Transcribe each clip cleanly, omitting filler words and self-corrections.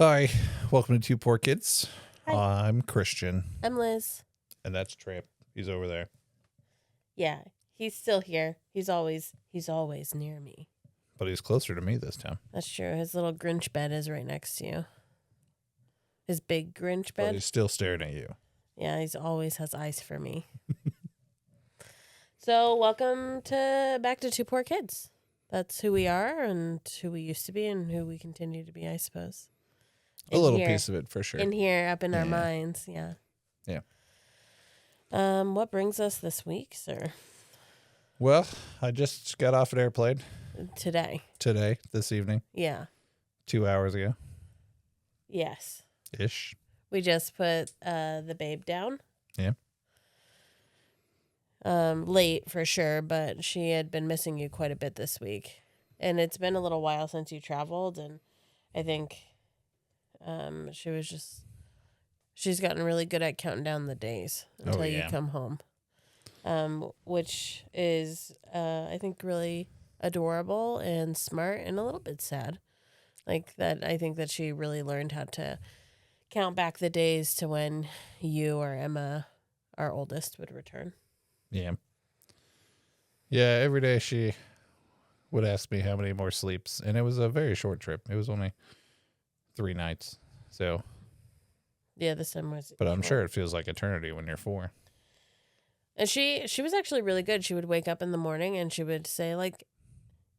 Hi, welcome to Two Poor Kids. Hi. I'm Christian, I'm Liz. and that's Tramp. He's over there, Yeah, he's still here. He's always near me. but he's closer to me this time. That's true. His little Grinch bed is right next to you. His big Grinch But bed. he's still staring at you. Yeah, he's always has eyes for me. So welcome back to Two Poor Kids. That's who we are and who we used to be and who we continue to be, I suppose. A little piece of it for sure. In here, up in our Yeah. minds, yeah. Yeah. What brings us this week, sir? Well, I just got off an airplane Today. this evening, Yeah. 2 hours ago. Yes. Ish. We just put the babe down. Yeah. Late for sure, but she had been missing you quite a bit this week. And it's been a little while since you traveled, and I think she's gotten really good at counting down the days until you come home. Which is I think really adorable and smart and a little bit sad. Like that, I think that she really learned how to count back the days to when you or Emma, our oldest, would return. Yeah. Yeah, every day she would ask me how many more sleeps, and it was a very short trip. It was only 3 nights. So, yeah, this time was. but I'm sure it feels like eternity when you're 4. And she was actually really good. She would wake up in the morning and she would say, like,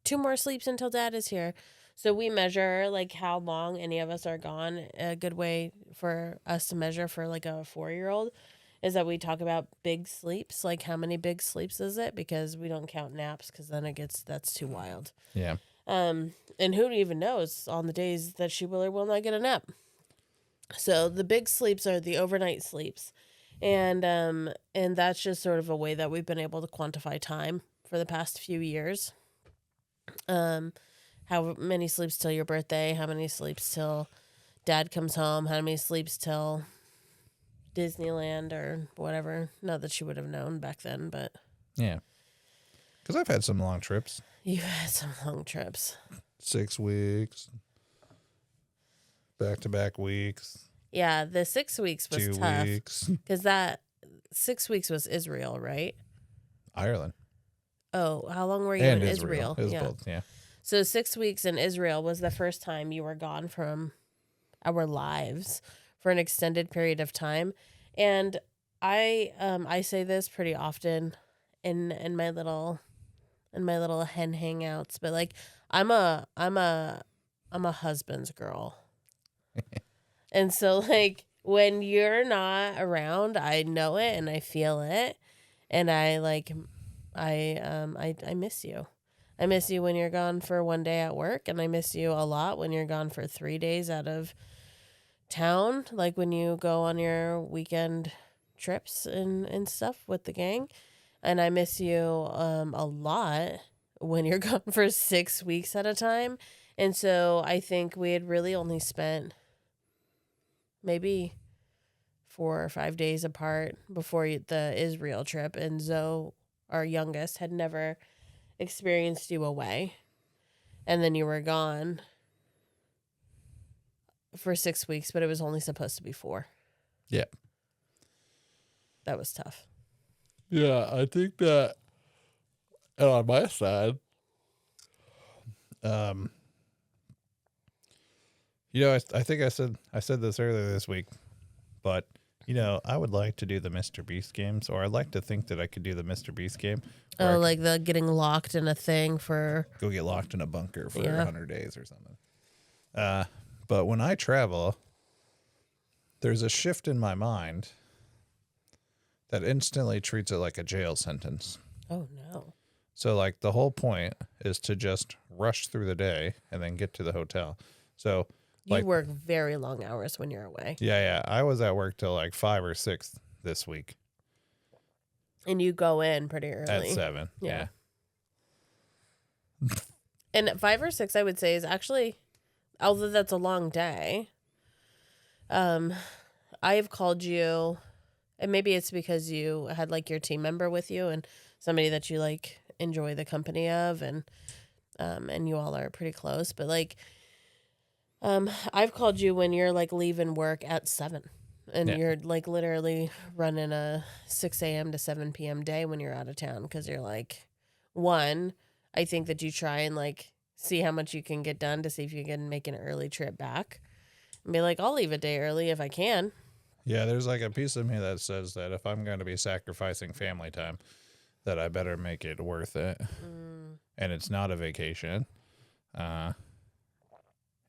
2 more sleeps until Dad is here. So we measure, like, how long any of us are gone. A good way for us to measure for, like, a 4-year-old is that we talk about big sleeps. Like, how many big sleeps is it? Because we don't count naps because then that's too wild. Yeah. And who even knows on the days that she will or will not get a nap. So the big sleeps are the overnight sleeps. And that's just sort of a way that we've been able to quantify time for the past few years. How many sleeps till your birthday? How many sleeps till Dad comes home? How many sleeps till Disneyland or whatever? Not that she would have known back then, but Yeah. Because I've had some long trips. you've had some long trips. 6 weeks. Back-to-back weeks. Yeah, the 6 weeks was 2 tough. weeks. Because that 6 weeks was Israel, right? Ireland. Oh, how long were you And in Israel. Israel? It was both, yeah. So 6 weeks in Israel was the first time you were gone from our lives for an extended period of time. And I say this pretty often in my little hen hangouts, but like I'm a husband's girl. And so like when you're not around, I know it and I feel it, and I miss you. I miss you when you're gone for 1 day at work, and I miss you a lot when you're gone for 3 days out of town, like when you go on your weekend trips and stuff with the gang. And I miss you a lot when you're gone for 6 weeks at a time. And so I think we had really only spent maybe 4 or 5 days apart before the Israel trip, and Zoe, our youngest, had never experienced you away, and then you were gone for 6 weeks, but it was only supposed to be 4. Yeah. That was tough. Yeah, I think that, and on my side, I think I said this earlier this week, but I would like to do the Mr. Beast games, or I'd like to think that I could do the Mr. Beast game. Oh, like the getting locked in a thing for... Go get locked in a bunker for 100 days or something. But when I travel, there's a shift in my mind that instantly treats it like a jail sentence. Oh, no. So, like, the whole point is to just rush through the day and then get to the hotel. So... You work very long hours when you're away. Yeah. I was at work till like 5 or 6 this week. And you go in pretty early. At 7, yeah. And at 5 or 6, I would say, is actually, although that's a long day, I've called you, and maybe it's because you had like your team member with you, and somebody that you like enjoy the company of, and you all are pretty close. But like, I've called you when you're like leaving work at 7, and Yeah. you're like literally running a 6 a.m. to 7 p.m. day when you're out of town, because you're like, one, I think that you try and like see how much you can get done to see if you can make an early trip back, and be like, I'll leave a day early if I can. Yeah, there's like a piece of me that says that if I'm going to be sacrificing family time, that I better make it worth it. And it's not a vacation.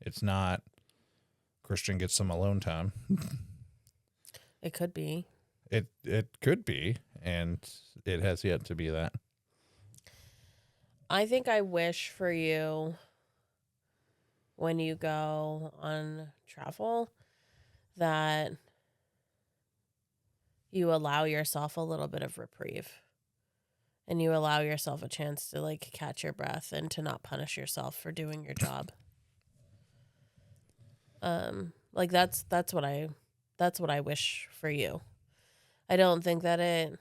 It's not Christian gets some alone time. It could be. It could be, and it has yet to be that. I think I wish for you, when you go on travel, that you allow yourself a little bit of reprieve, and you allow yourself a chance to like catch your breath and to not punish yourself for doing your job. Like that's what I wish for you. I don't think that it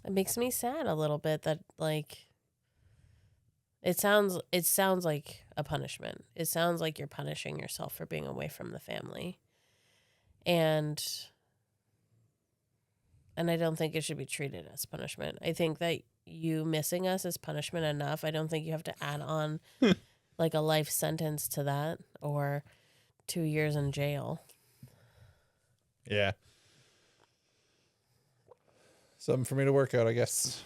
makes me sad a little bit that like it sounds like a punishment. It sounds like you're punishing yourself for being away from the family. And I don't think it should be treated as punishment. I think that you missing us is punishment enough. I don't think you have to add on like a life sentence to that, or 2 years in jail. Yeah. Something for me to work out, I guess.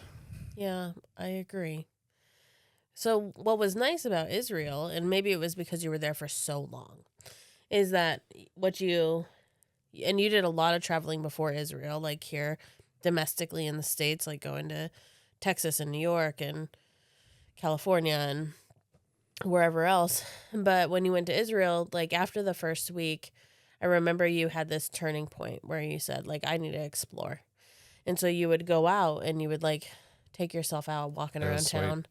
Yeah, I agree. So what was nice about Israel, and maybe it was because you were there for so long, is that you did a lot of traveling before Israel, like here domestically in the States, like going to Texas and New York and California and wherever else. But when you went to Israel, like after the first week, I remember you had this turning point where you said, like, I need to explore. And so you would go out and you would like take yourself out walking That was around sweet. town.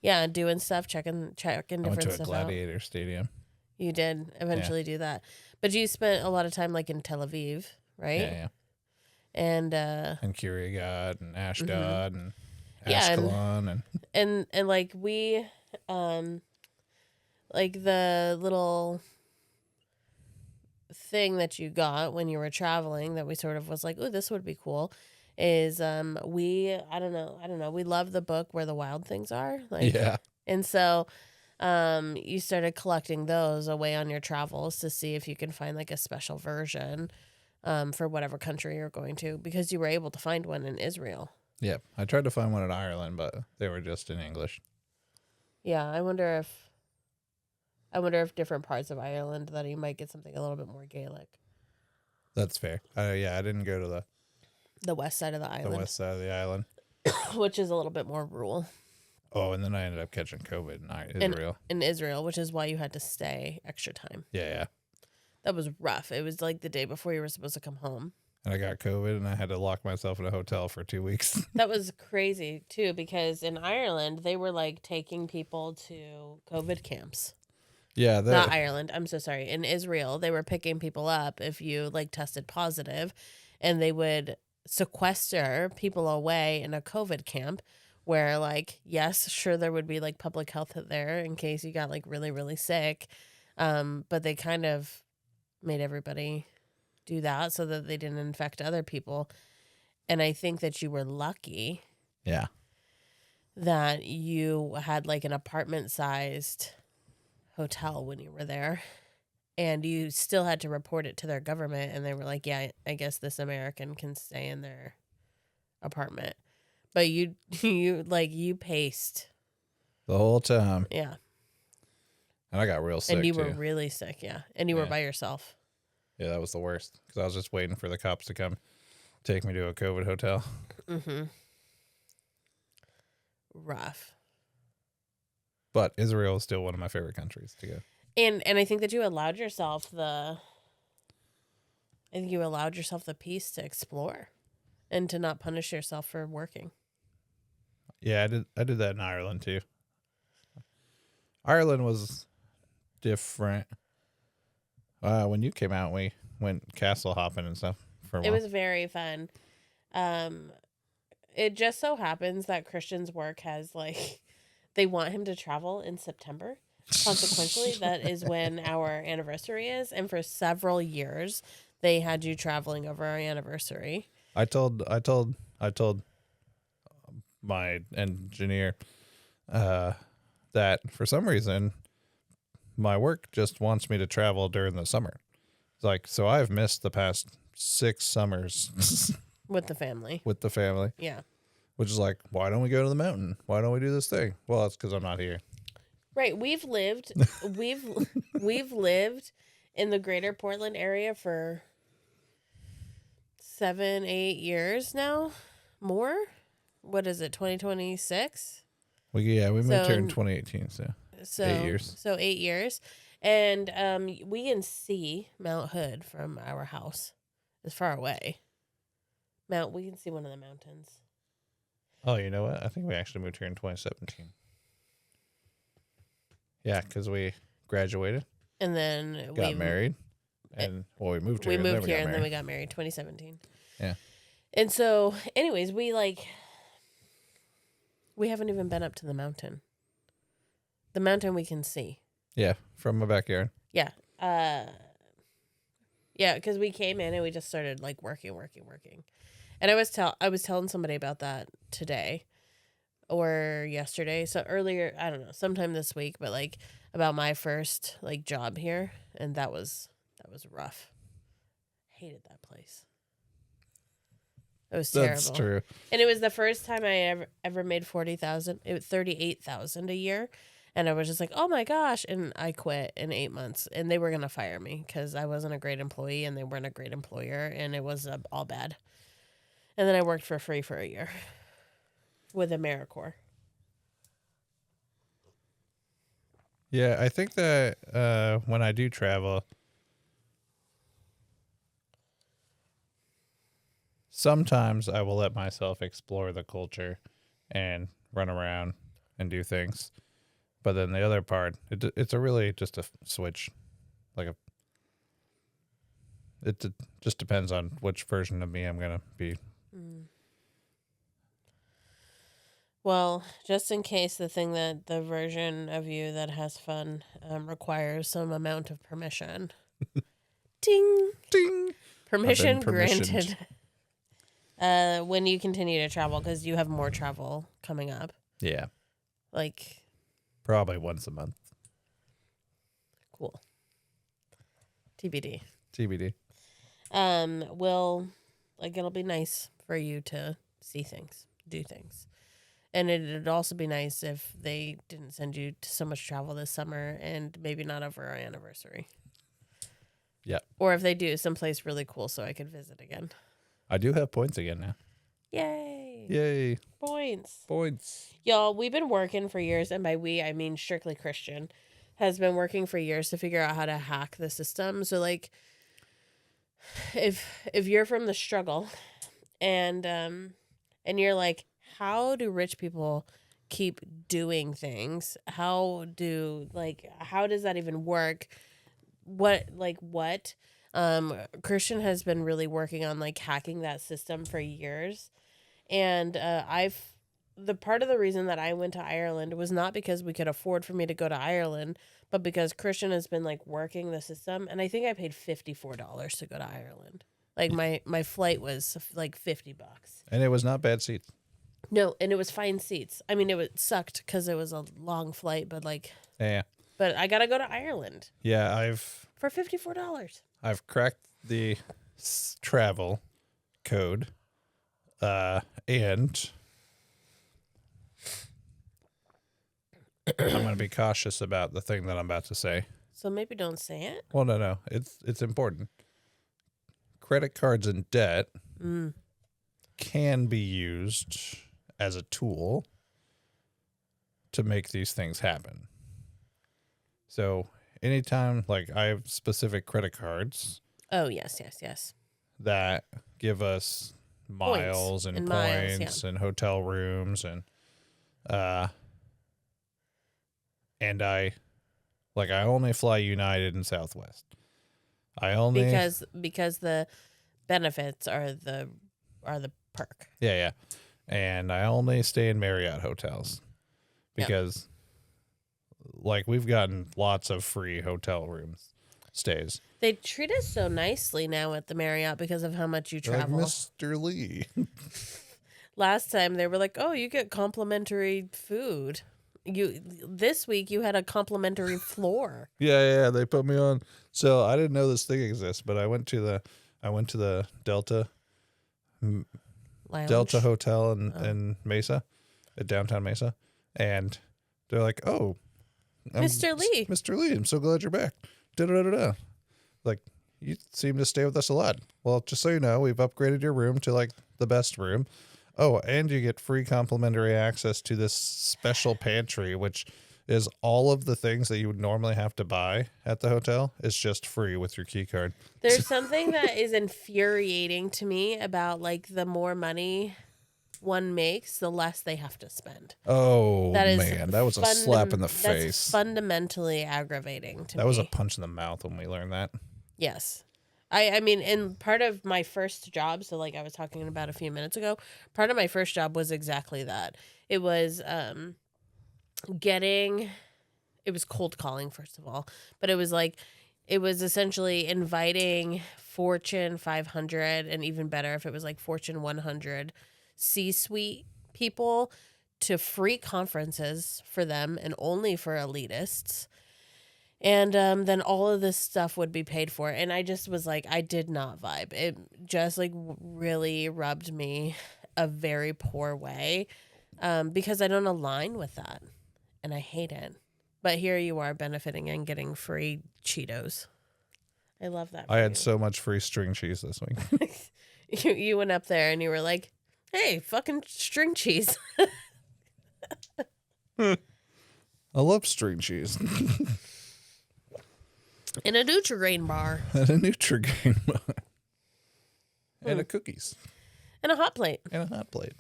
Yeah, doing stuff, checking I went different to a stuff out. gladiator stadium. You did eventually do that. But you spent a lot of time like in Tel Aviv, right? Yeah. And And Kiryat and Ashdod and Yeah, Ashkelon and like we like the little thing that you got when you were traveling that we sort of was like, oh, this would be cool, is I don't know, we love the book Where the Wild Things Are, like, yeah. and so you started collecting those away on your travels to see if you can find like a special version for whatever country you're going to, because you were able to find one in Israel. Yeah. I tried to find one in Ireland, but they were just in English. Yeah, I wonder if different parts of Ireland that you might get something a little bit more Gaelic. That's fair. I didn't go to The west side of the the island, west side of the island. which is a little bit more rural. Oh, and then I ended up catching COVID in Israel. In Israel, which is why you had to stay extra time. Yeah. That was rough. It was like the day before you were supposed to come home. And I got COVID, and I had to lock myself in a hotel for 2 weeks. That was crazy, too, because in Ireland, they were like taking people to COVID camps. Yeah. Not Ireland. I'm so sorry. In Israel, they were picking people up if you like tested positive, and they would sequester people away in a COVID camp where, like, yes, sure, there would be like public health there in case you got like really, really sick. But they kind of made everybody do that so that they didn't infect other people. And I think that you were lucky. Yeah. That you had like an apartment sized hotel when you were there, and you still had to report it to their government, and they were like, yeah, I guess this American can stay in their apartment. But you paced The whole time. Yeah. And I got real sick, And you too. were really sick, yeah. And you were by yourself. Yeah, that was the worst. Because I was just waiting for the cops to come take me to a COVID hotel. Mm-hmm. Rough. But Israel is still one of my favorite countries to go. And I think that you allowed yourself the peace to explore and to not punish yourself for working. Yeah, I did that in Ireland too. Ireland was different. When you came out, we went castle hopping and stuff for a while. It was very fun. it just so happens that Christian's work has like they want him to travel in September. Consequently, that is when our anniversary is, and for several years they had you traveling over our anniversary. I told my engineer that for some reason my work just wants me to travel during the summer. It's like, so I've missed the past 6 summers With the family. with the family, Yeah. which is like, why don't we go to the mountain? Why don't we do this thing? Well, it's because I'm not here. Right. We've lived in the greater Portland area for 7-8 years now. More? What is it, 2026? We moved So- here in 2018, so So 8 years. So 8 years. And we can see Mount Hood from our house. It's far away. We can see one of the mountains. Oh, you know what? I think we actually moved here in 2017. Yeah, because we graduated, And then got married, and we moved here. We and then moved here got and then married. we got married 2017. Yeah. And so anyways, we haven't even been up to the mountain. The mountain we can see. Yeah, from my backyard. Yeah. Yeah, because we came in and we just started like working. And I was telling somebody about that today or yesterday. So earlier, I don't know, sometime this week, but like about my first like job here, and that was rough. Hated that place. It was terrible. That's true. And it was the first time I ever made 40,000. It was 38,000 a year. And I was just like, oh my gosh. And I quit in 8 months. And they were going to fire me because I wasn't a great employee and they weren't a great employer. And it was all bad. And then I worked for free for a year with AmeriCorps. Yeah, I think that when I do travel, sometimes I will let myself explore the culture and run around and do things. But then the other part, it's a really just a switch. It just depends on which version of me I'm going to be. Well, just in case the version of you that has fun requires some amount of permission. Ding! Ding! Permission I've been permissioned. granted. When you continue to travel, because you have more travel coming up. Yeah, Like, probably once a month. cool. TBD. TBD. It'll be nice for you to see things, do things. And it'd also be nice if they didn't send you to so much travel this summer and maybe not over our anniversary. Yeah. Or if they do, someplace really cool so I could visit again. I do have points again now. Yay. Yay. Points. Points. Y'all, we've been working for years, and by we, I mean strictly Christian, has been working for years to figure out how to hack the system. So, like, if you're from the struggle and you're like, how do rich people keep doing things? How does that even work? What? Christian has been really working on like hacking that system for years. And the part of the reason that I went to Ireland was not because we could afford for me to go to Ireland, but because Christian has been like working the system. And I think I paid $54 to go to Ireland. Like my flight was like $50. And it was not bad seats. No, and it was fine seats. I mean, it sucked because it was a long flight, but like, Yeah. but I gotta go to Ireland Yeah, for $54. I've cracked the travel code, and I'm going to be cautious about the thing that I'm about to say. So maybe don't say it. Well, no, it's important. Credit cards and debt can be used as a tool to make these things happen. So anytime, like, I have specific credit cards. Oh, yes. That give us miles and points and hotel rooms and I only fly United and Southwest. Because the benefits are the perk. Yeah. and I only stay in Marriott hotels because, like, we've gotten lots of free hotel rooms stays. They treat us so nicely now at the Marriott because of how much you They're like, travel. Mr. Lee. Last time they were like, "Oh, you get complimentary food." This week you had a complimentary floor. Yeah, they put me on. So I didn't know this thing exists, but I went to the Delta Lounge. Hotel in Mesa, at downtown Mesa, and they're like, "Oh, Mr. Lee. Mr. Lee, I'm so glad you're back." Da da da da. Like, you seem to stay with us a lot. Well, just so you know, we've upgraded your room to like the best room. Oh, and you get free complimentary access to this special pantry, which is all of the things that you would normally have to buy at the hotel is just free with your key card. There's something that is infuriating to me about like the more money one makes, the less they have to spend. Oh, That is man, that was a slap in the face. That's fundamentally aggravating to me. That was a punch in the mouth when we learned that. Yes. I mean, in part of my first job, so like I was talking about a few minutes ago, part of my first job was exactly that. It was it was cold calling, first of all, but it was essentially inviting Fortune 500, and even better if it was like Fortune 100 C-suite people to free conferences for them and only for elitists. And then all of this stuff would be paid for. And I just was like, I did not vibe. It just like really rubbed me a very poor way because I don't align with that. And I hate it. But here you are benefiting and getting free Cheetos. I love that. I had so much free string cheese this week. You went up there and you were like, hey, fucking string cheese. I love string cheese. In a Nutri-Grain bar. And a Nutri-Grain bar. And a cookies. And a hot plate. And a hot plate.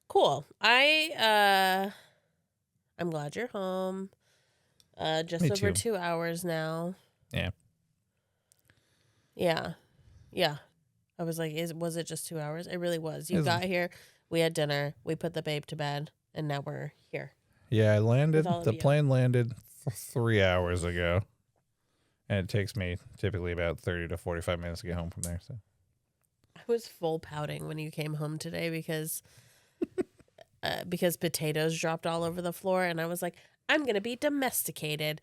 Cool. I'm glad you're home. Just Me over too. 2 hours now. Yeah. Yeah. I was like, was it just 2 hours? It really was. You It was- got here, we had dinner, we put the babe to bed, and now we're here. Yeah, I landed. With all of The you. plane landed 3 hours ago. And it takes me typically about 30 to 45 minutes to get home from there. So I was full pouting when you came home today because potatoes dropped all over the floor, and I was like, I'm gonna be domesticated,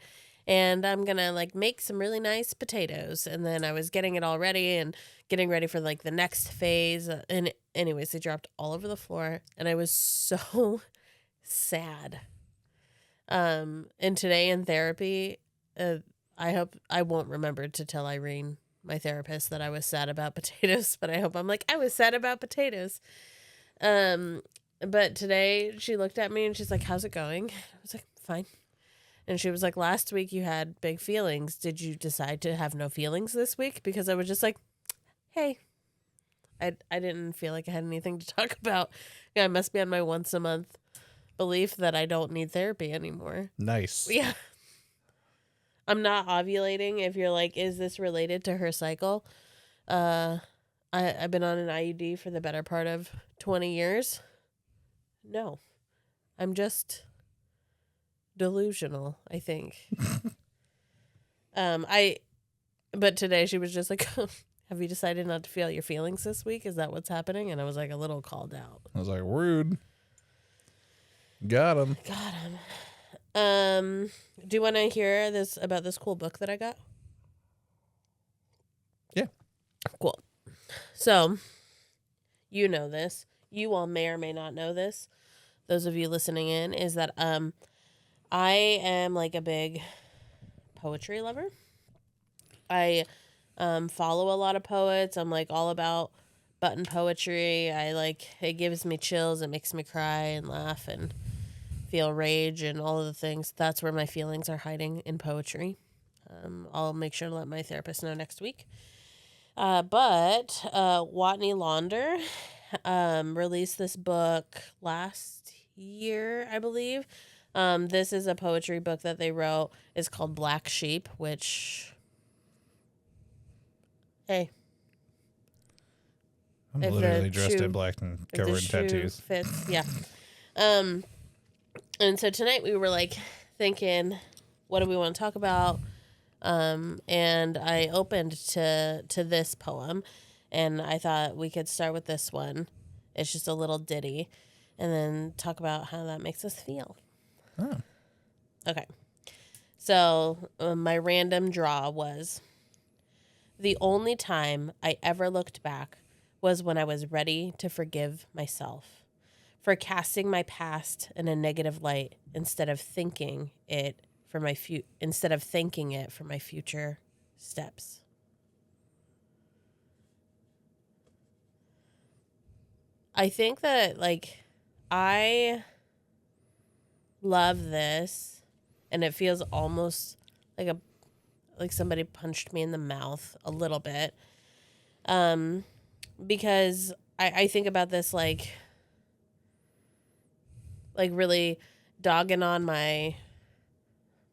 and I'm gonna like make some really nice potatoes. And then I was getting it all ready and getting ready for like the next phase. And anyways, they dropped all over the floor, and I was so sad. And today in therapy, I hope I won't remember to tell Irene, my therapist, that I was sad about potatoes, but I hope I'm like, I was sad about potatoes. But today she looked at me and she's like, how's it going? I was like, fine. And she was like, last week you had big feelings. Did you decide to have no feelings this week? Because I was just like, hey, I didn't feel like I had anything to talk about. Yeah, I must be on my once a month belief that I don't need therapy anymore. nice. Yeah. I'm not ovulating. If you're like, is this related to her cycle? I've been on an IUD for the better part of 20 years. No. I'm just delusional, I think. But today she was just like, have you decided not to feel your feelings this week? Is that what's happening? And I was like a little called out. I was like, rude. Got him. Got him. Do you want to hear about this cool book that I got? Yeah. Cool. So, you know this. You all may or may not know this. Those of you listening in, is that I am like a big poetry lover. I follow a lot of poets. I'm like all about button poetry. It gives me chills. It makes me cry and laugh and feel rage and all of the things. That's where my feelings are hiding, in poetry. I'll make sure to let my therapist know next week. But Watney Launder released this book last year, I believe. This is a poetry book that they wrote. It's called Black Sheep, which, hey, I'm if literally the dressed shoe, in black and if the covered in shoe tattoos. fits. Yeah. And so tonight we were like thinking, what do we want to talk about? And I opened to this poem, and I thought we could start with this one. It's just a little ditty, and then talk about how that makes us feel. Oh. Okay. So my random draw was, the only time I ever looked back was when I was ready to forgive myself for casting my past in a negative light instead of thanking it for my future steps. I think that like I love this, and it feels almost like somebody punched me in the mouth a little bit. Because I think about this like really dogging on my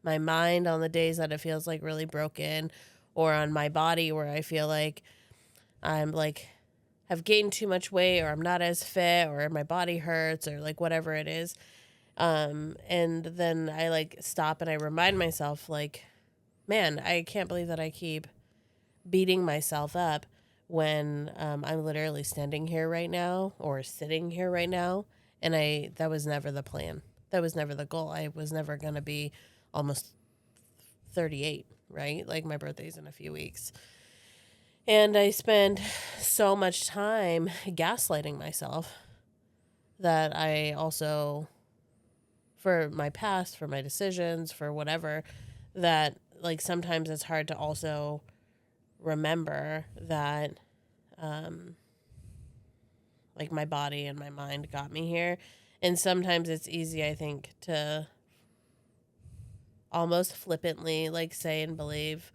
mind on the days that it feels like really broken, or on my body where I feel like I'm like have gained too much weight, or I'm not as fit, or my body hurts, or like whatever it is. And then I like stop and I remind myself like, man, I can't believe that I keep beating myself up when I'm literally standing here right now or sitting here right now. And that was never the plan. That was never the goal. I was never going to be almost 38, right? Like my birthday's in a few weeks. And I spend so much time gaslighting myself that I also, for my past, for my decisions, for whatever, that like sometimes it's hard to also remember that like my body and my mind got me here. And sometimes it's easy, I think, to almost flippantly like say and believe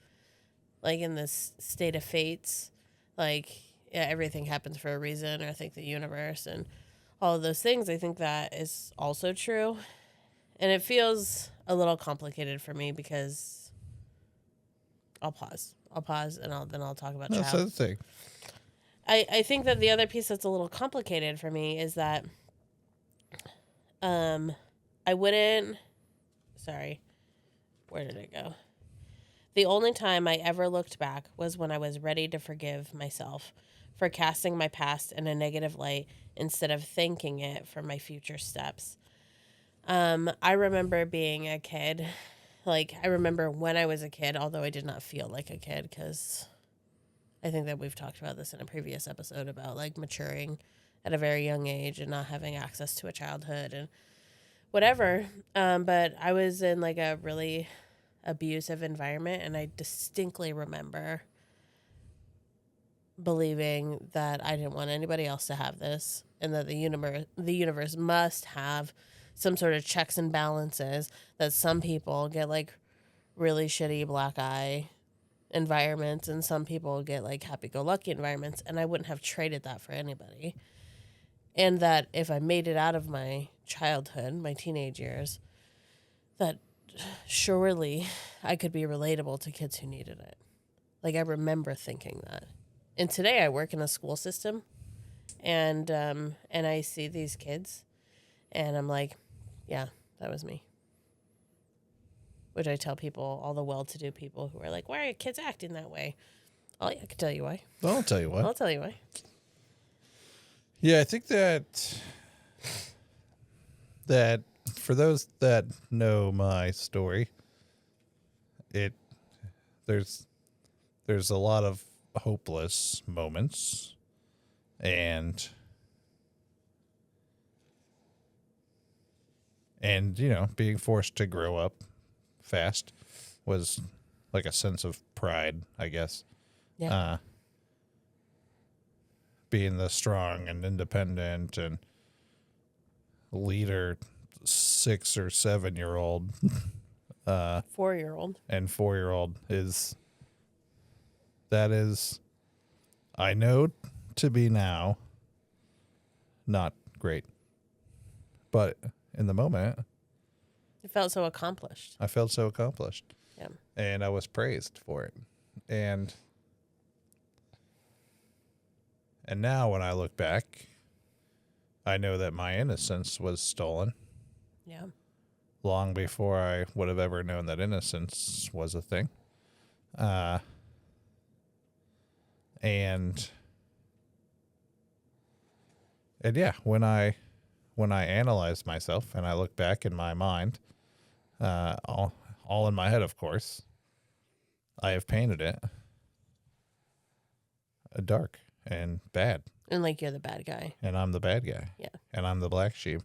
like in this state of fates, like yeah, everything happens for a reason, or I think the universe and all of those things. I think that is also true. And it feels a little complicated for me because I'll pause, and then I'll talk about That's child. the thing. I think that the other piece that's a little complicated for me is that I wouldn't, sorry, where did it go? The only time I ever looked back was when I was ready to forgive myself for casting my past in a negative light instead of thanking it for my future steps. I remember being a kid. Like, I remember when I was a kid, although I did not feel like a kid, because I think that we've talked about this in a previous episode about, like, maturing at a very young age and not having access to a childhood and whatever. But I was in, like, a really abusive environment, and I distinctly remember believing that I didn't want anybody else to have this, and that the universe must have some sort of checks and balances, that some people get like really shitty black eye environments and some people get like happy-go-lucky environments, and I wouldn't have traded that for anybody. And that if I made it out of my childhood, my teenage years, that surely I could be relatable to kids who needed it. Like, I remember thinking that. And today I work in a school system, and I see these kids, and I'm like, yeah, that was me. Which I tell people, all the well-to-do people who are like, why are your kids acting that way? Oh, yeah, I can tell you why. I'll tell you what. I'll tell you why. Yeah, I think that for those that know my story, there's a lot of hopeless moments, and you know, being forced to grow up fast was like a sense of pride, I guess. Yeah. Being the strong and independent and leader 6 or 7 year old 4-year-old and 4-year-old is I know to be now not great, but in the moment it felt so accomplished. I felt so accomplished. Yeah. And I was praised for it. And And now when I look back, I know that my innocence was stolen Yeah. long before I would have ever known that innocence was a thing. And yeah, when I analyze myself and I look back in my mind, all in my head, of course, I have painted it dark and bad, And like you're the bad guy. and I'm the bad guy. Yeah. And I'm the black sheep.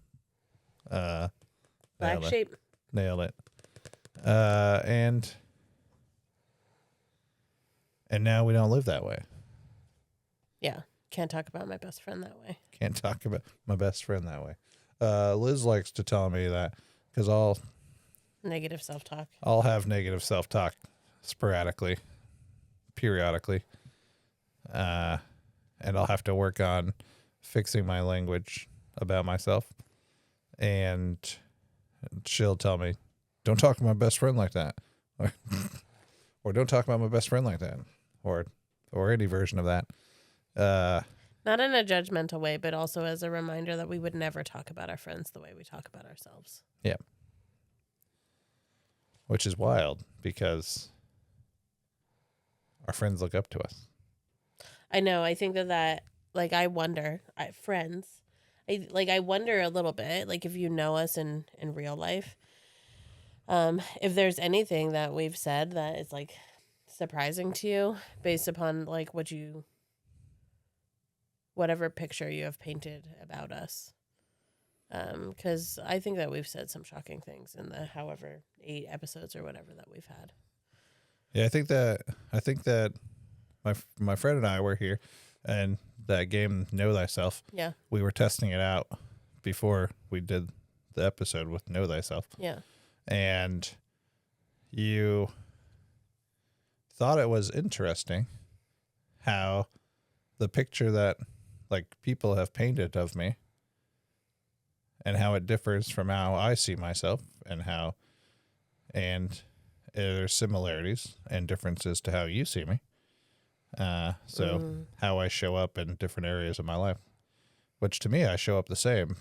Black Nailed it. sheep. Nailed it. And now we don't live that way. Yeah. Can't talk about my best friend that way. Can't talk about my best friend that way. Liz likes to tell me that because I'll Negative self-talk. I'll have negative self-talk sporadically, periodically. And I'll have to work on fixing my language about myself. And she'll tell me, don't talk to my best friend like that. Or don't talk about my best friend like that. Or any version of that. Not in a judgmental way, but also as a reminder that we would never talk about our friends the way we talk about ourselves. Yeah. Which is wild because our friends look up to us. I know. I think that like, I wonder, friends, I wonder a little bit, like, if you know us in real life, if there's anything that we've said that is like surprising to you based upon like whatever picture you have painted about us. Because I think that we've said some shocking things in the 8 episodes or whatever that we've had. Yeah, I think that my friend and I were here, and that game Know Thyself. Yeah. We were testing it out before we did the episode with Know Thyself. Yeah. And you thought it was interesting how the picture that like people have painted of me and how it differs from how I see myself and there's similarities and differences to how you see me. How I show up in different areas of my life, which to me, I show up the same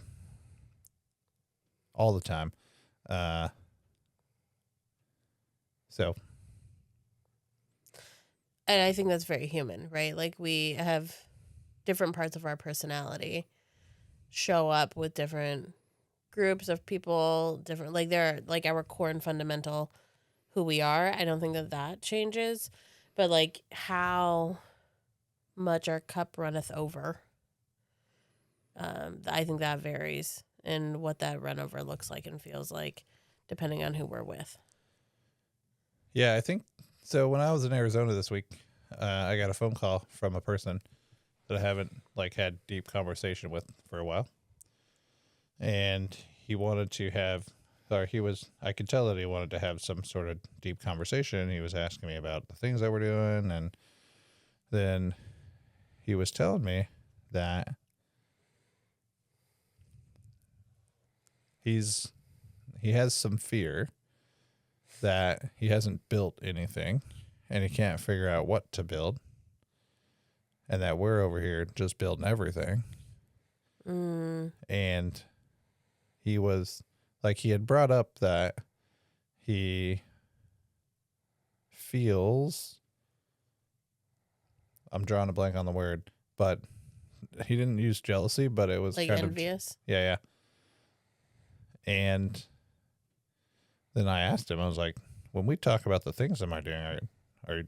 all the time. And I think that's very human, right? Like, we have different parts of our personality show up with different groups of people, different, like, they're like our core and fundamental who we are. I don't think that changes, but like how much our cup runneth over. I think that varies in what that run over looks like and feels like, depending on who we're with. Yeah, I think so. When I was in Arizona this week, I got a phone call from a person that I haven't like had deep conversation with for a while, and he wanted to have, or I could tell that he wanted to have some sort of deep conversation. He was asking me about the things that we're doing, and then he was telling me that he has some fear that he hasn't built anything and he can't figure out what to build, and that we're over here just building everything. And he was like, he had brought up that he feels, I'm drawing a blank on the word, but he didn't use jealousy, but it was like kind envious. of, yeah. And then I asked him, I was like, when we talk about the things am I doing, are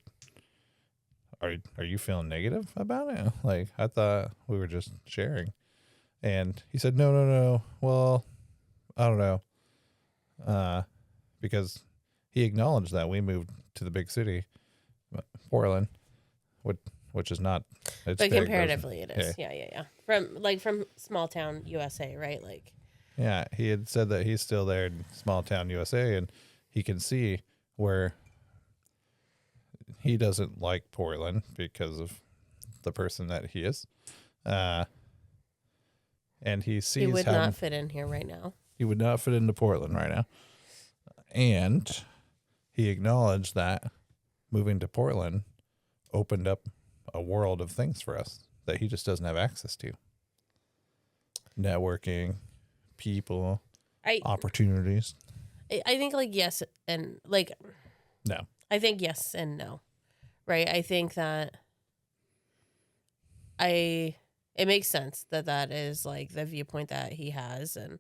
you feeling negative about it? Like, I thought we were just sharing. And he said, no. Well, I don't know. Because he acknowledged that we moved to the big city, Portland, which is not, it's But big, comparatively it is. Yeah. From small town USA, right? Like, yeah, he had said that he's still there in small town USA, and he can see where he doesn't like Portland because of the person that he is. And he sees he would how not fit in here right now. he would not fit into Portland right now. And he acknowledged that moving to Portland opened up a world of things for us that he just doesn't have access to. Networking, people, opportunities. I think like yes and like No. I think yes and no. Right? I think that it makes sense that that is like the viewpoint that he has and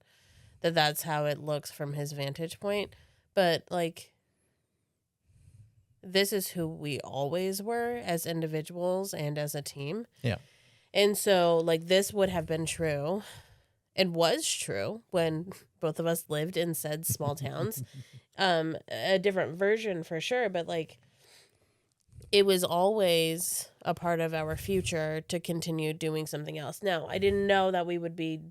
that that's how it looks from his vantage point. But like, this is who we always were as individuals and as a team. Yeah. And so like this would have been true and was true when both of us lived in said small towns. A different version for sure, but like it was always a part of our future to continue doing something else. Now, I didn't know that we would be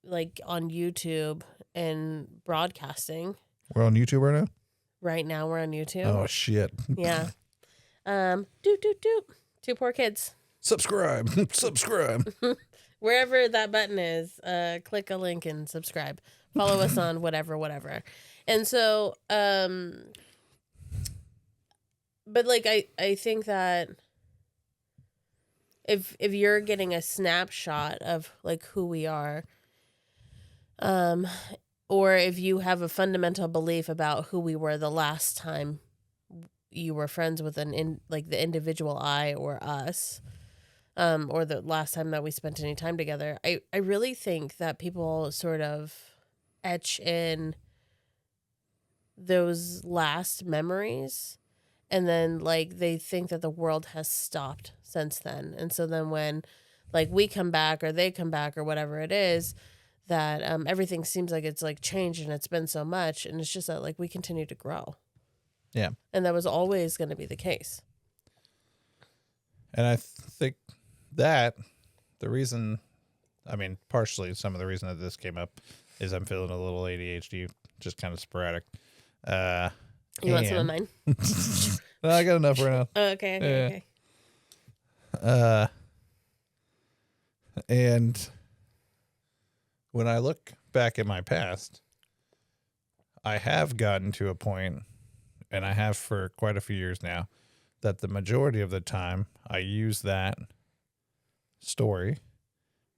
like on YouTube and broadcasting. We're on YouTube right now? Right now we're on YouTube. Oh, shit. Yeah. Doop, doop, doop. Two poor kids. Subscribe. Subscribe. Wherever that button is, click a link and subscribe. Follow us on whatever. And so, but like I think that if you're getting a snapshot of like who we are, or if you have a fundamental belief about who we were the last time you were friends with like the individual I or us, or the last time that we spent any time together, I really think that people sort of etch in those last memories. And then, like, they think that the world has stopped since then. And so then when, like, we come back or they come back or whatever it is, that everything seems like it's, like, changed and it's been so much. And it's just that, like, we continue to grow. Yeah. And that was always going to be the case. And I think that the reason, I mean, partially some of the reason that this came up is I'm feeling a little ADHD, just kind of sporadic. You want some of mine? No, I got enough right now. Oh, okay. And when I look back at my past, I have gotten to a point, and I have for quite a few years now, that the majority of the time I use that story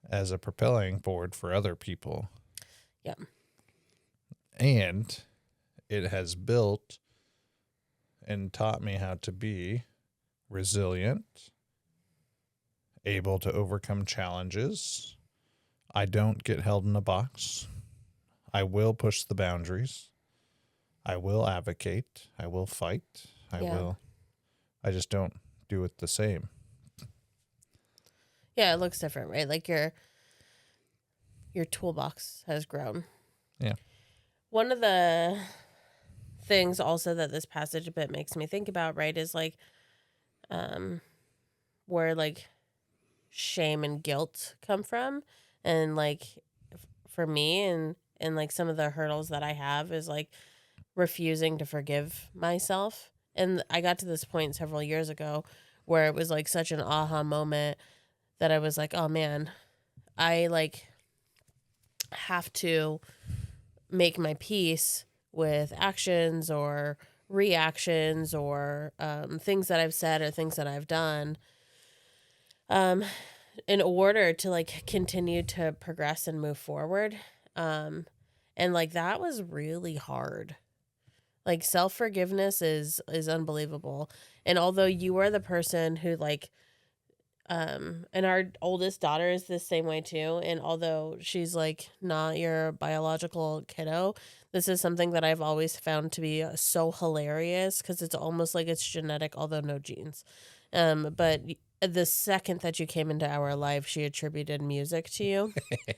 as a propelling board for other people. Yeah. And it has built and taught me how to be resilient, able to overcome challenges. I don't get held in a box. I will push the boundaries. I will advocate. I will fight. I just don't do it the same. Yeah, it looks different, right? Like your toolbox has grown. Yeah. One of the things also that this passage a bit makes me think about, right, is like where like shame and guilt come from. And like for me and like some of the hurdles that I have is like refusing to forgive myself. And I got to this point several years ago where it was like such an aha moment that I was like, oh man, I like have to make my peace with actions or reactions or things that I've said or things that I've done in order to like continue to progress and move forward. And like that was really hard. Like self-forgiveness is unbelievable. And although you are the person who like and our oldest daughter is the same way too, and although she's like not your biological kiddo, this is something that I've always found to be so hilarious because it's almost like it's genetic, although no genes. But the second that you came into our life, she attributed music to you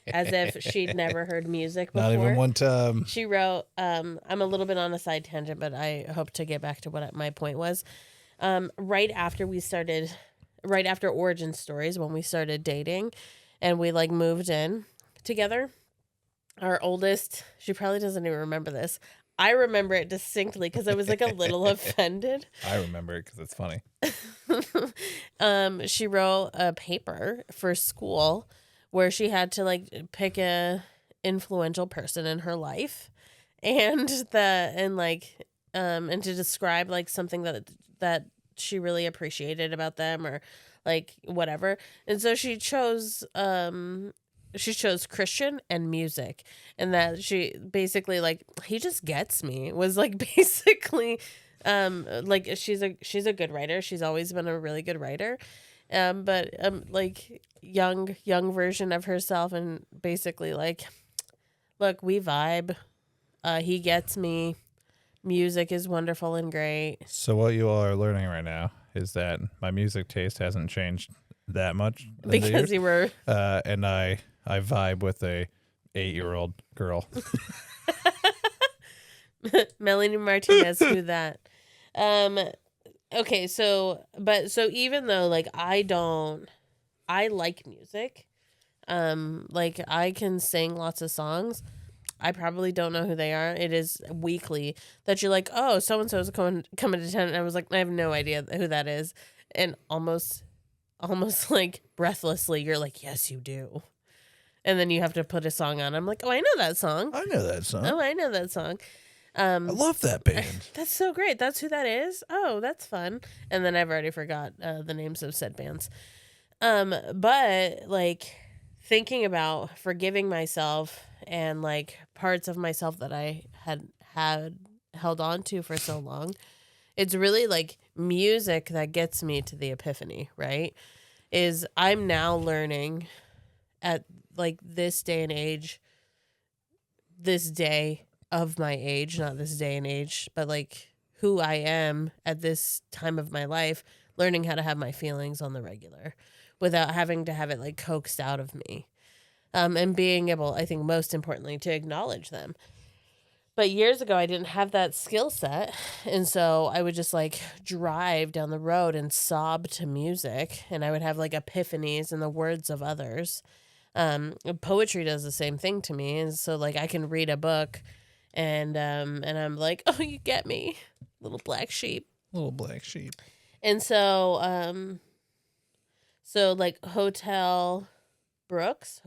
as if she'd never heard music before. Not even one time. She wrote, I'm a little bit on a side tangent, but I hope to get back to what my point was. Right after Origin Stories, when we started dating and we like moved in together, our oldest, she probably doesn't even remember this. I remember it distinctly because I was like a little offended. I remember it because it's funny. She wrote a paper for school where she had to like pick a influential person in her life and to describe like something that she really appreciated about them or like whatever. And so she chose Christian and music, and that she basically like he just gets me was like basically like she's a good writer. She's always been a really good writer. But like young version of herself, and basically like, look, we vibe. He gets me. Music is wonderful and great. So what you all are learning right now is that my music taste hasn't changed that much in the Because years. you were And I vibe with a 8-year-old girl. Melanie Martinez, who that? Okay, so even though like I like music. Like I can sing lots of songs. I probably don't know who they are. It is weekly that you're like, oh, so and so is coming to town, and I was like, I have no idea who that is, and almost like breathlessly, you're like, yes, you do, and then you have to put a song on. I'm like, oh, I know that song. I know that song. Oh, I know that song. I love that band. That's so great. That's who that is. Oh, that's fun. And then I've already forgot the names of said bands. But like thinking about forgiving myself and like parts of myself that I had held on to for so long, it's really like music that gets me to the epiphany, right? Is I'm now learning at like this day and age, this day of my age, not this day and age, but like who I am at this time of my life, learning how to have my feelings on the regular without having to have it like coaxed out of me. And being able, I think most importantly, to acknowledge them. But years ago, I didn't have that skill set. And so I would just like drive down the road and sob to music. And I would have like epiphanies in the words of others. Poetry does the same thing to me. And so like I can read a book and I'm like, oh, you get me, little black sheep. Little black sheep. And so, so like Hotel Books,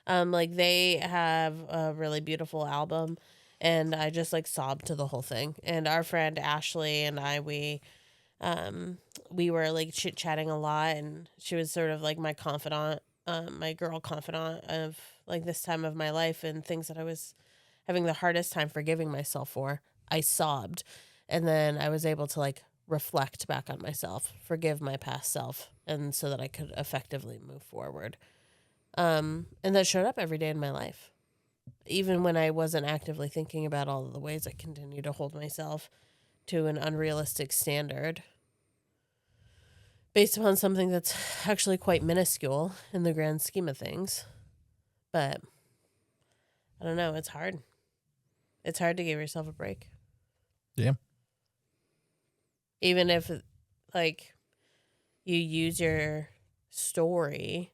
like they have a really beautiful album, and I just like sobbed to the whole thing. And our friend Ashley and I, we were like chit chatting a lot, and she was sort of like my confidant, my girl confidant of like this time of my life and things that I was having the hardest time forgiving myself for. I sobbed, and then I was able to like reflect back on myself, forgive my past self, and so that I could effectively move forward. And that showed up every day in my life, even when I wasn't actively thinking about all of the ways I continue to hold myself to an unrealistic standard based upon something that's actually quite minuscule in the grand scheme of things. But I don't know, it's hard. It's hard to give yourself a break. Yeah. Even if like you use your story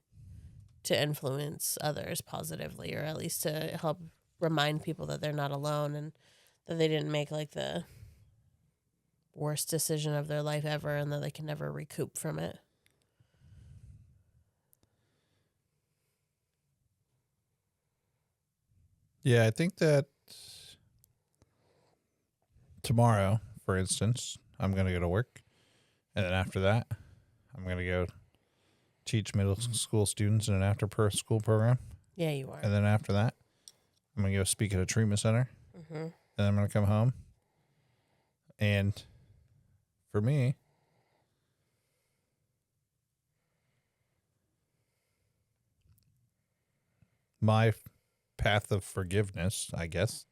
to influence others positively, or at least to help remind people that they're not alone and that they didn't make like the worst decision of their life ever and that they can never recoup from it. Yeah, I think that tomorrow, for instance, I'm going to go to work. And then after that, I'm going to go teach middle school students in an after-school program. Yeah, you are. And then after that, I'm going to go speak at a treatment center. Mm-hmm. And then I'm going to come home. And for me, my path of forgiveness, I guess,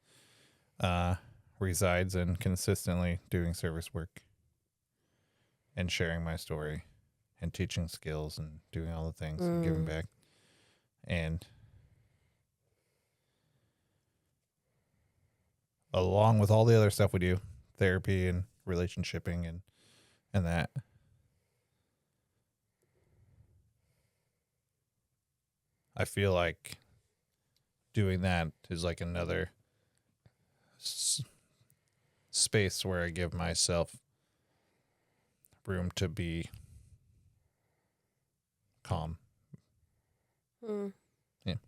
resides in consistently doing service work and sharing my story and teaching skills and doing all the things and giving back. And along with all the other stuff we do, therapy and relationshiping and that, I feel like doing that is like another space where I give myself room to be calm. Yeah. Do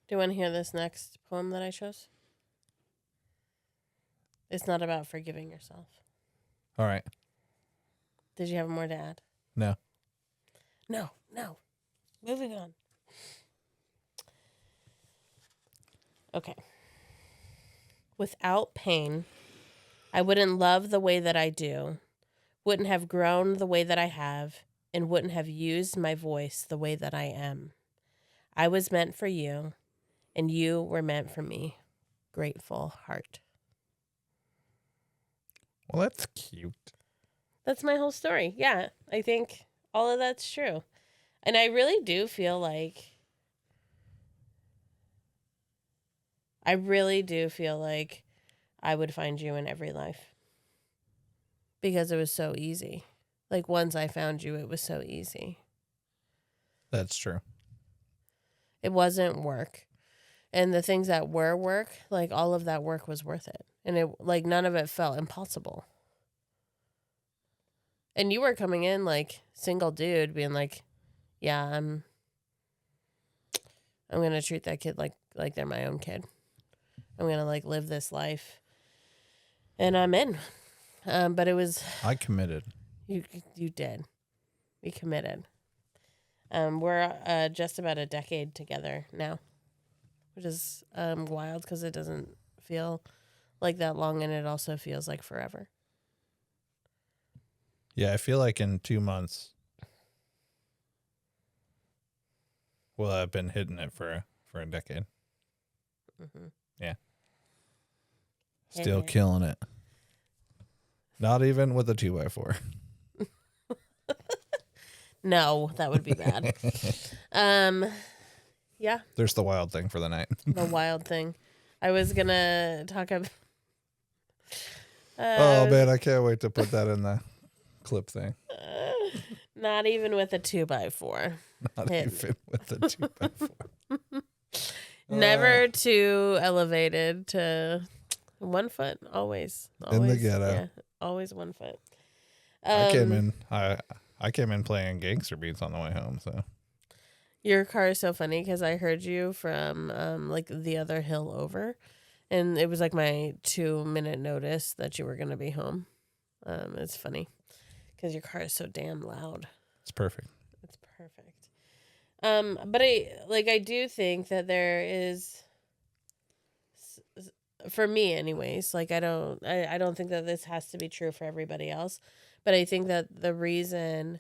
you want to hear this next poem that I chose? It's not about forgiving yourself. All right. Did you have more to add? No. No. Moving on. Okay. Without pain, I wouldn't love the way that I do, wouldn't have grown the way that I have, and wouldn't have used my voice the way that I am. I was meant for you, and you were meant for me. Grateful heart. Well, that's cute. That's my whole story. Yeah, I think all of that's true. And I really do feel like I would find you in every life. Because it was so easy. Like once I found you, it was so easy. That's true. It wasn't work. And the things that were work, like all of that work was worth it. And it like none of it felt impossible. And you were coming in like single dude being like, yeah, I'm going to treat that kid like they're my own kid. I'm going to like live this life. And I'm in. But it was I committed. you did. We committed. We're just about a decade together now, which is wild because it doesn't feel like that long, and it also feels like forever. Yeah, I feel like in 2 months, well, I've been hitting it for a decade. Mm-hmm. Yeah. Still killing it. Not even with a 2x4. No, that would be bad. Yeah. There's the wild thing for the night. The wild thing. I was gonna talk about. Oh man, I can't wait to put that in the clip thing. Not even with a 2x4. Not even with a 2x4. Never too elevated to 1 foot. Always. In the ghetto. Yeah, always 1 foot. I came in playing gangster beats on the way home. So your car is so funny because I heard you from like the other hill over, and it was like my 2-minute notice that you were gonna be home. It's funny because your car is so damn loud. it's perfect. It's perfect. But I do think that there is, for me anyways, like I don't think that this has to be true for everybody else, but I think that the reason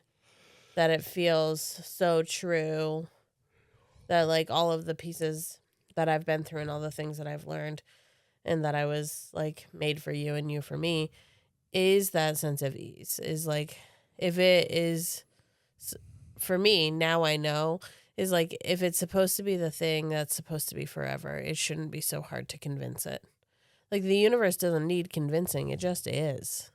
that it feels so true, that like all of the pieces that I've been through and all the things that I've learned and that I was like made for you and you for me, is that sense of ease. Is like, if it is, for me, now I know, is like, if it's supposed to be the thing that's supposed to be forever, it shouldn't be so hard to convince it. Like the universe doesn't need convincing. It just is.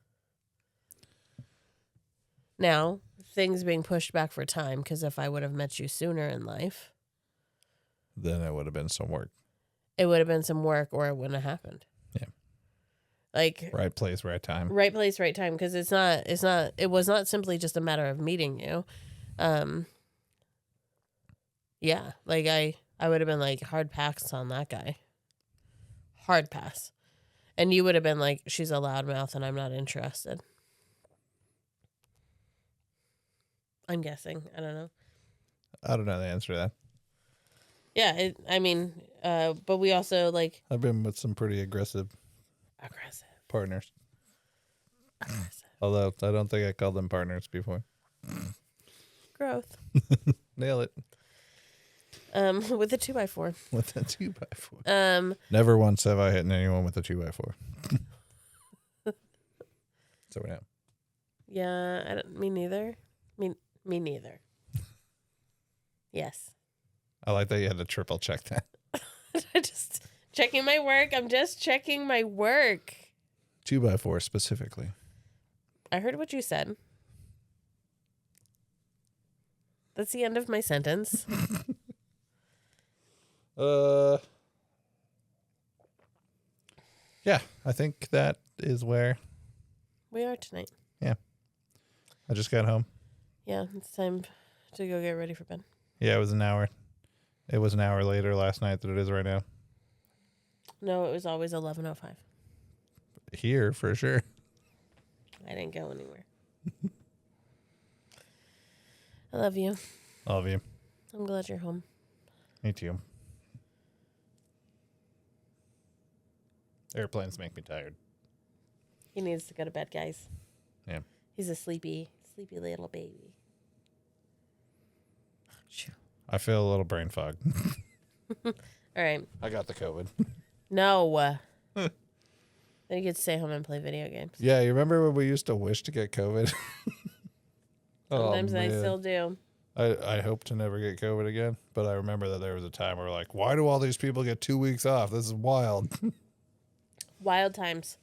Now, things being pushed back for time, because if I would have met you sooner in life, then it would have been some work. It would have been some work, or it wouldn't have happened. Yeah. Like right place, right time. Right place, right time. Because it was not simply just a matter of meeting you. Yeah. Like I would have been like, hard pass on that guy. Hard pass. And you would have been like, she's a loudmouth and I'm not interested. I'm guessing. I don't know. I don't know the answer to that. Yeah, but we also like. I've been with some pretty aggressive partners. Although I don't think I called them partners before. Growth. Nail it. With a 2x4. With a 2x4. Never once have I hit anyone with a 2x4. So we know. Yeah, me neither. Me neither. Yes. I like that you had to triple check that. Just checking my work. I'm just checking my work. 2x4 specifically. I heard what you said. That's the end of my sentence. Yeah, I think that is where we are tonight. Yeah. I just got home. Yeah, it's time to go get ready for bed. Yeah, it was an hour. It was an hour later last night than it is right now. No, it was always 11:05. Here, for sure. I didn't go anywhere. I love you. Love you. I'm glad you're home. Me too. Airplanes make me tired. He needs to go to bed, guys. Yeah. He's a sleepy little baby. I feel a little brain fog. All right. I got the COVID. No. Then you get to stay home and play video games. Yeah, you remember when we used to wish to get COVID? Sometimes I man. still do. I hope to never get COVID again, but I remember that there was a time where like, why do all these people get 2 weeks off? This is wild. Wild times.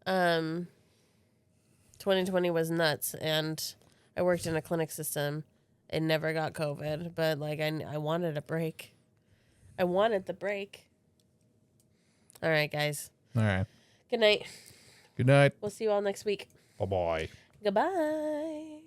2020 was nuts, and I worked in a clinic system and never got COVID, but like I wanted a break. I wanted the break. All right, guys. All right. Good night. Good night. We'll see you all next week. Bye-bye. Goodbye.